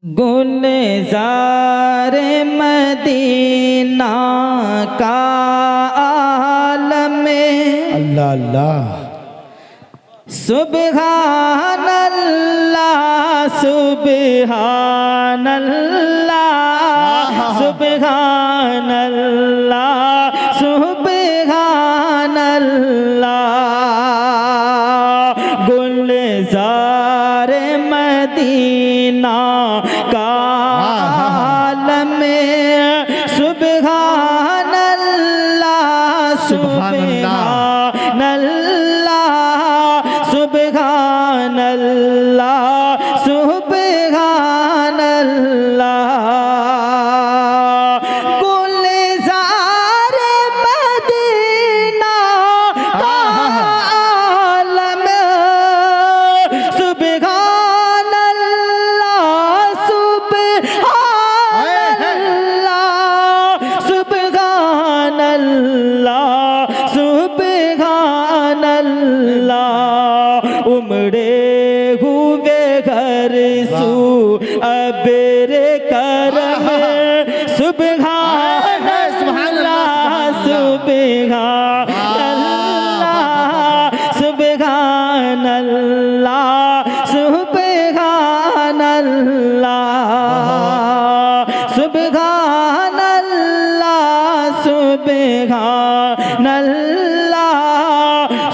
गुलज़ारे Medina का आलम अल्लाह अल्लाह सुबहानल्लाह सुबहानल्लाह सुबहानल्लाह सुबहानल्लाह गुलज़ारे Medina का आलम सुबहानल्लाह सुबहानल्लाह सुबहानल्लाह सुबहानल्लाह गुलज़ारे Medina का आलम सुबहानल्लाह सुबहानल्लाह सुबहानल्लाह सुबहानल्लाह उमड़े हुए घर सू अबेरे करम सुबहानल्लाह सुबहानल्लाह सुबहानल्लाह सुबहानल्लाह सुबहानल्लाह सुबहानल्लाह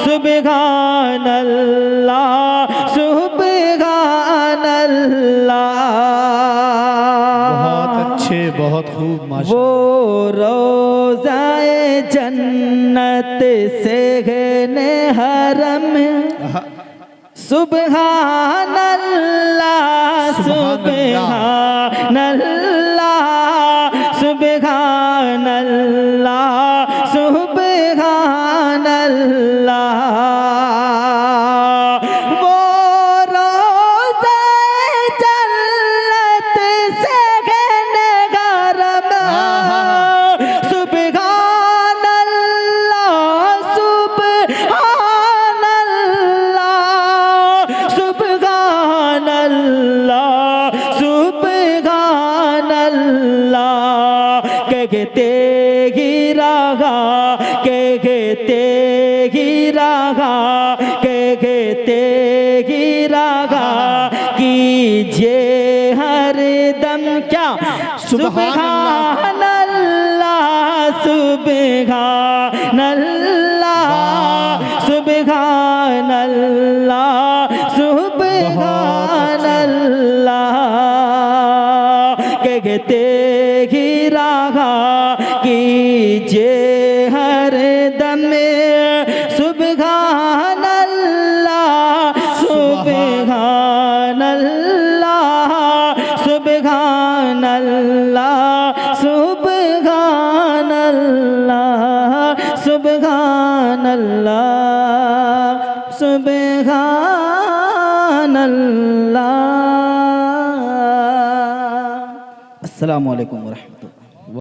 सुबहानल्लाह सुबहानल्लाह। बहुत अच्छे, बहुत खूब माशा। वो रोज़ाए जन्नत से ने हरम सुबहानल्लाह सुबहानल्लाह सुबहानल्लाह सुबहानल्लाह। वो रोज़ाए जन्नत से ने हरम सुबहानल्लाह सुबहानल्लाह सुबहानल्लाह सुबहानल्लाह। कहते ही रहा कहते ही रहा कहते ही रहा कीजिए हर दम क्या सुबहानल्लाह सुबहानल्लाह सुबहानल्लाह सुबहानल्लाह। कहते ही रहा कीजिए हर दम सुबहानल्लाह सुबहानल्लाह सुबहानल्लाह सुबहानल्लाह सुबहानल्लाह सुबहानल्लाह। अस्सलामु अलैकुम व रहमतुल्लाह।